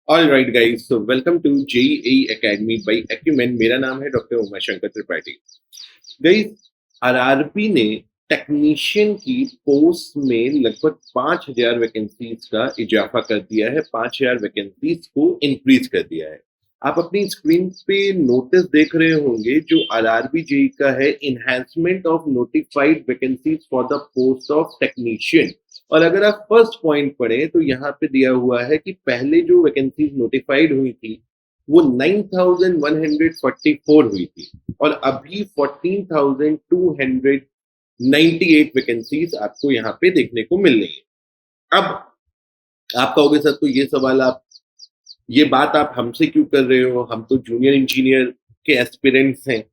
All right guys, so welcome to JEE academy by Acumen. मेरा नाम है doctor Umashankar Tripathi. Guys, RRB ने technician की पोस्ट में लगभग 5,000 वैकेंसीज का इजाफा कर दिया है। 5,000 वैकेंसीज को इंक्रीज कर दिया है। आप अपनी स्क्रीन पे नोटिस देख रहे होंगे जो आरआरबी जेई का है, enhancement of notified vacancies for the post of technician. और अगर आप फर्स्ट पॉइंट पढ़ें तो यहाँ पे दिया हुआ है कि पहले जो वैकेंसीज नोटिफाइड हुई थी वो 9,144 हुई थी और अभी 14,298 वैकेंसीज आपको यहाँ पे देखने को मिल रही है। अब आप कहोगे सर, तो ये सवाल आप ये बात आप हमसे क्यों कर रहे हो? हम तो जूनियर इंजीनियर के एस्पिरेंट्स हैं,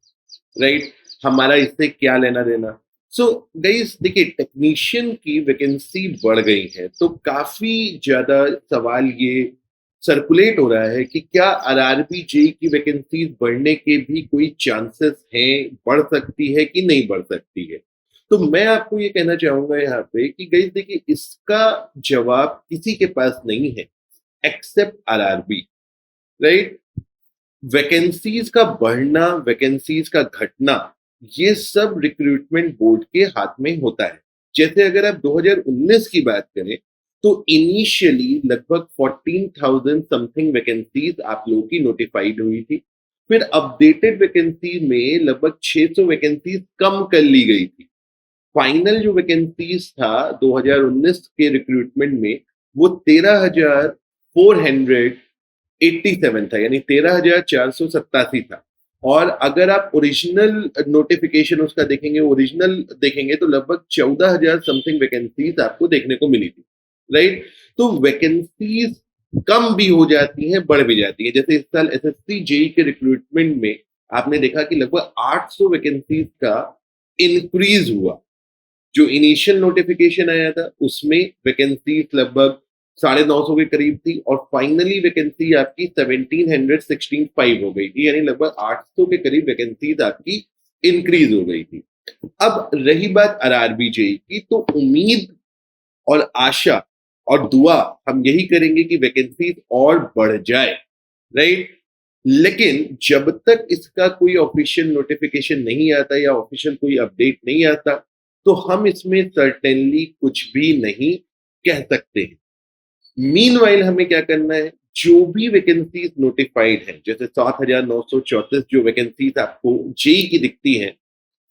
राइट? हमारा इससे क्या लेना देना? सो गाइस, देखिए, टेक्नीशियन की वैकेंसी बढ़ गई है तो काफी ज्यादा सवाल ये सर्कुलेट हो रहा है कि क्या आरआरबी जेई की वैकेंसी बढ़ने के भी कोई चांसेस हैं, बढ़ सकती है कि नहीं बढ़ सकती है। तो मैं आपको ये कहना चाहूंगा यहाँ पे कि गाइस देखिए, इसका जवाब किसी के पास नहीं है एक्सेप्ट आरआरबी, राइट? वैकेंसीज का बढ़ना, वैकेंसीज का घटना, ये सब रिक्रूटमेंट बोर्ड के हाथ में होता है। जैसे अगर आप 2019 की बात करें तो इनिशियली लगभग 14,000 समथिंग वैकेंसीज आप लोगों की नोटिफाइड हुई थी। फिर अपडेटेड वैकेंसी में लगभग 600 वैकेंसीज कम कर ली गई थी। फाइनल जो वैकेंसीज था 2019 के रिक्रूटमेंट में वो 13,487 था, यानी 13,487 था। और अगर आप ओरिजिनल नोटिफिकेशन उसका देखेंगे, ओरिजिनल देखेंगे तो लगभग 14,000 समथिंग वैकेंसीज आपको देखने को मिली थी, राइट? तो वैकेंसीज कम भी हो जाती हैं, बढ़ भी जाती है। जैसे इस साल एसएससी जेई के रिक्रूटमेंट में आपने देखा कि लगभग 800 वैकेंसीज का इंक्रीज हुआ। जो इनिशियल नोटिफिकेशन आया था उसमें वैकेंसी लगभग 950 के करीब थी और फाइनली वैकेंसी आपकी 1765 हो गई थी, यानी लगभग 800 के करीब वैकेंसीज आपकी इंक्रीज हो गई थी। अब रही बात आरआरबी जेई की, तो उम्मीद और आशा और दुआ हम यही करेंगे कि वैकेंसीज और बढ़ जाए, राइट? लेकिन जब तक इसका कोई ऑफिशियल नोटिफिकेशन नहीं आता या ऑफिशियल कोई अपडेट नहीं आता तो हम इसमें सर्टेनली कुछ भी नहीं कह सकते हैं। मीनवाइल हमें क्या करना है, जो भी वैकेंसीज नोटिफाइड है, जैसे 7,934 जो वैकेंसीज आपको जेई की दिखती हैं,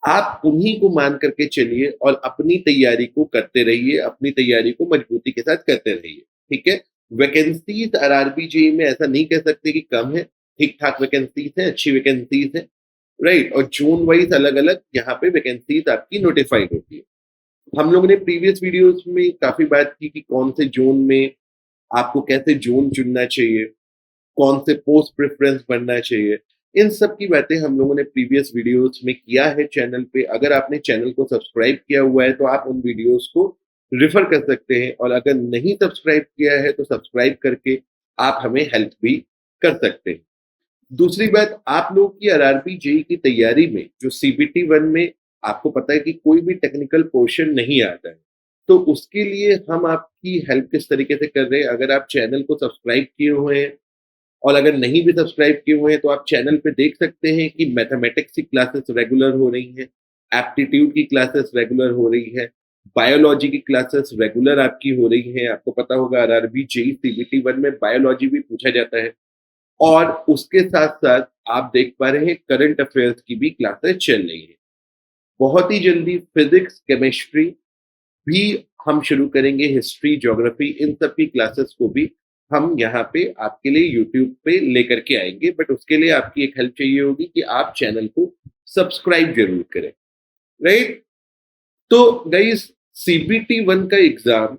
आप उन्हीं को मान करके चलिए और अपनी तैयारी को करते रहिए, अपनी तैयारी को मजबूती के साथ करते रहिए, ठीक है? वैकेंसीज आरआरबी जेई में ऐसा नहीं कह सकते कि कम है, ठीक ठाक वैकेंसीज है, अच्छी वैकेंसीज है, राइट? और जोन वाइज अलग अलग यहाँ पे वैकेंसीज आपकी नोटिफाइड होती है। हम लोगों ने प्रीवियस वीडियोस में काफी बात की कि कौन से जोन में आपको कैसे जोन चुनना चाहिए, कौन से पोस्ट प्रेफरेंस बनना चाहिए। इन सब की बातें हम लोगों ने प्रीवियस वीडियोस में किया है चैनल पे। अगर आपने चैनल को सब्सक्राइब किया हुआ है तो आप उन वीडियोस को रिफर कर सकते हैं, और अगर नहीं सब्सक्राइब किया है तो सब्सक्राइब करके आप हमें हेल्प भी कर सकते हैं। दूसरी बात, आप लोग की आरआरबी जेई की तैयारी में जो सीबीटी 1 में आपको पता है कि कोई भी टेक्निकल पोर्शन नहीं आता है, तो उसके लिए हम आपकी हेल्प किस तरीके से कर रहे हैं। अगर आप चैनल को सब्सक्राइब किए हुए हैं और अगर नहीं भी सब्सक्राइब किए हुए हैं तो आप चैनल पे देख सकते हैं कि मैथमेटिक्स की क्लासेस रेगुलर हो रही हैं, एप्टीट्यूड की क्लासेस रेगुलर हो रही है, बायोलॉजी की क्लासेस रेगुलर आपकी हो रही हैं। आपको पता होगा आरआरबी जेई सीबीटी 1 में बायोलॉजी भी पूछा जाता है। और उसके साथ-साथ आप देख पा रहे हैं करंट अफेयर्स की भी क्लासेस चल रही हैं। बहुत ही जल्दी फिजिक्स, केमिस्ट्री भी हम शुरू करेंगे, हिस्ट्री, ज्योग्राफी, इन सब की क्लासेस को भी हम यहाँ पे आपके लिए यूट्यूब पे लेकर के आएँगे। बट उसके लिए आपकी एक हेल्प चाहिए होगी कि आप चैनल को सब्सक्राइब ज़रूर करें, राइट? तो गाइस, सीबीटी 1 का एग्ज़ाम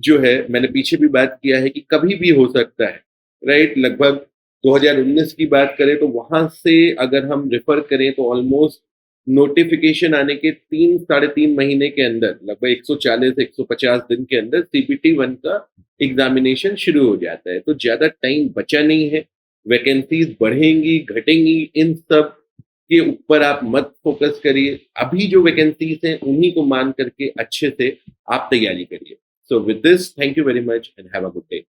जो है, मैंने पीछे भी बात किया है कि कभी भी हो सकता है, राइट? लगभग 2019 की बात करें तो वहां से अगर हम रेफर करें तो ऑलमोस्ट नोटिफिकेशन आने के 3 साढ़े 3 महीने के अंदर, लगभग 140 150 दिन के अंदर सीपीटी 1 का एग्जामिनेशन शुरू हो जाता है। तो ज्यादा टाइम बचा नहीं है। वैकेंसीज बढ़ेंगी, घटेंगी, इन सब के ऊपर आप मत फोकस करिए। अभी जो वैकेंसीज हैं उन्हीं को मान करके अच्छे से आप तैयारी करिए। So with this, thank you very much and have a good day.